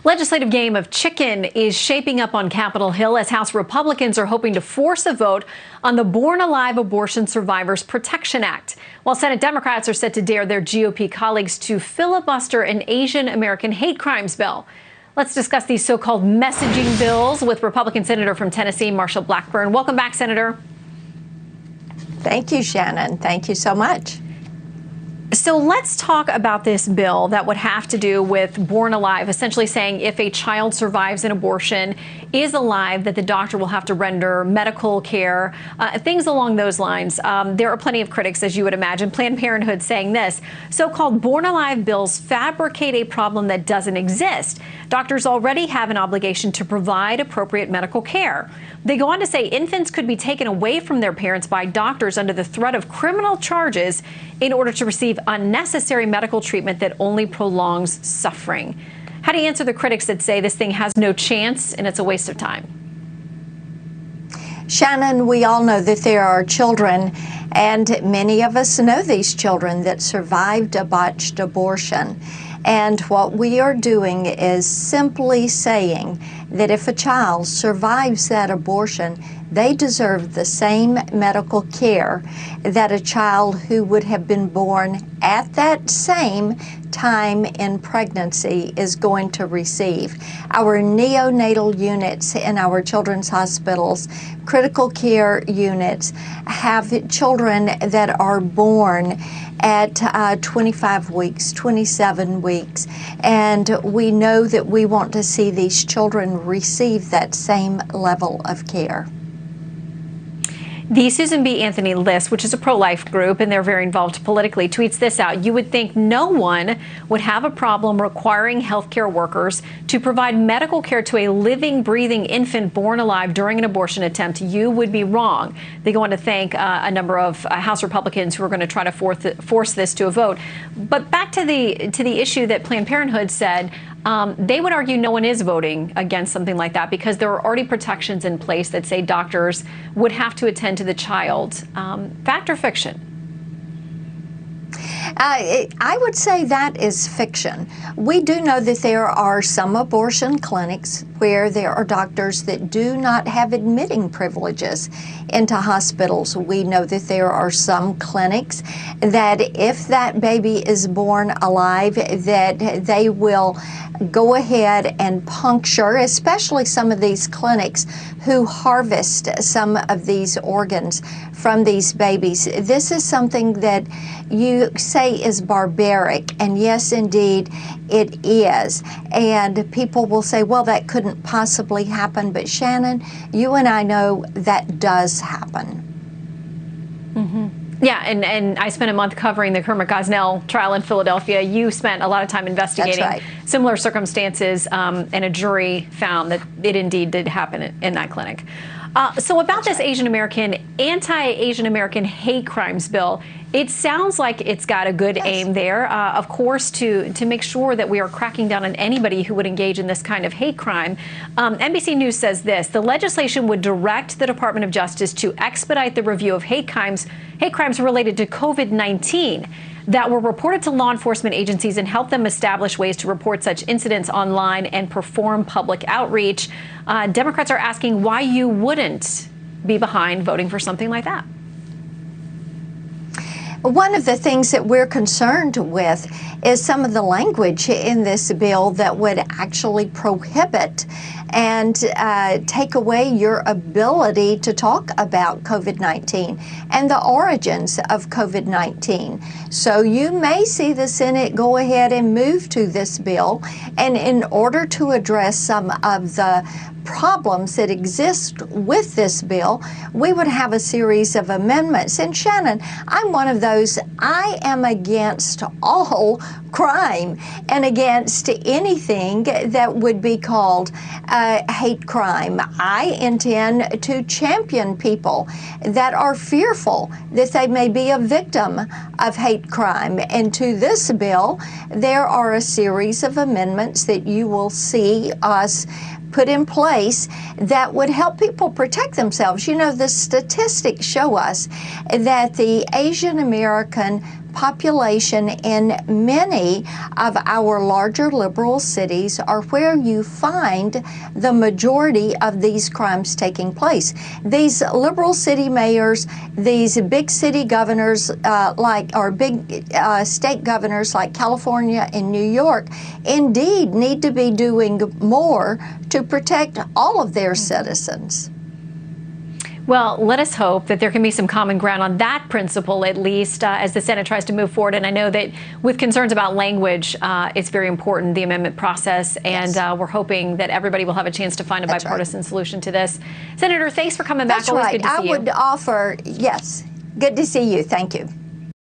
Legislative game of chicken is shaping up on Capitol Hill as House Republicans are hoping to force a vote on the Born Alive Abortion Survivors Protection Act, while Senate Democrats are set to dare their GOP colleagues to filibuster an Asian American hate crimes bill. Let's discuss these so-called messaging bills with Republican Senator from Tennessee, Marsha Blackburn. Welcome back, Senator. Thank you, Shannon. Thank you so much. So let's talk about this bill that would have to do with Born Alive, essentially saying if a child survives an abortion, is alive, that the doctor will have to render medical care, things along those lines. There are plenty of critics, as you would imagine. Planned Parenthood saying this: so-called Born Alive bills fabricate a problem that doesn't exist. Doctors already have an obligation to provide appropriate medical care. They go on to say infants could be taken away from their parents by doctors under the threat of criminal charges in order to receive unnecessary medical treatment that only prolongs suffering. How do you answer the critics that say this thing has no chance and it's a waste of time? Shannon, we all know that there are children, and many of us know these children that survived a botched abortion. And what we are doing is simply saying that if a child survives that abortion, they deserve the same medical care that a child who would have been born at that same time in pregnancy is going to receive. Our neonatal units in our children's hospitals, critical care units, have children that are born at 25 weeks, 27 weeks, and we know that we want to see these children receive that same level of care. The Susan B. Anthony List, which is a pro-life group, and they're very involved politically, tweets this out. You would think no one would have a problem requiring healthcare workers to provide medical care to a living, breathing infant born alive during an abortion attempt. You would be wrong. They go on to thank a number of House Republicans who are going to try to force this to a vote. But back to the issue that Planned Parenthood said, they would argue no one is voting against something like that because there are already protections in place that say doctors would have to attend to the child. Fact or fiction? I would say that is fiction. We do know that there are some abortion clinics where there are doctors that do not have admitting privileges into hospitals. We know that there are some clinics that if that baby is born alive, that they will go ahead and puncture, especially some of these clinics who harvest some of these organs from these babies. This is something that you say is barbaric, and yes, indeed, it is. And people will say, well, that couldn't possibly happen. But Shannon, you and I know that does happen. Mm-hmm. Yeah, and I spent a month covering the Kermit Gosnell trial in Philadelphia. You spent a lot of time investigating similar circumstances, and a jury found that it indeed did happen in that clinic. So about this anti-Asian American hate crimes bill, it sounds like it's got a good aim there, of course, to make sure that we are cracking down on anybody who would engage in this kind of hate crime. NBC News says this: the legislation would direct the Department of Justice to expedite the review of hate crimes related to COVID-19 that were reported to law enforcement agencies and help them establish ways to report such incidents online and perform public outreach. Democrats are asking why you wouldn't be behind voting for something like that. One of the things that we're concerned with is some of the language in this bill that would actually prohibit and take away your ability to talk about COVID-19 and the origins of COVID-19. So you may see the Senate go ahead and move to this bill, and in order to address some of the problems that exist with this bill, we would have a series of amendments. And Shannon, I'm one of those. I am against all crime and against anything that would be called hate crime. I intend to champion people that are fearful that they may be a victim of hate crime. And to this bill, there are a series of amendments that you will see us put in place that would help people protect themselves. You know, the statistics show us that the Asian American population in many of our larger liberal cities are where you find the majority of these crimes taking place. These liberal city mayors, these big city governors big state governors like California and New York indeed need to be doing more to protect all of their citizens. Well, let us hope that there can be some common ground on that principle, at least, as the Senate tries to move forward. And I know that with concerns about language, it's very important, the amendment process. And we're hoping that everybody will have a chance to find a bipartisan solution to this. Senator, thanks for coming back. That's right. Always good to see you. I would offer, yes, good to see you. Thank you.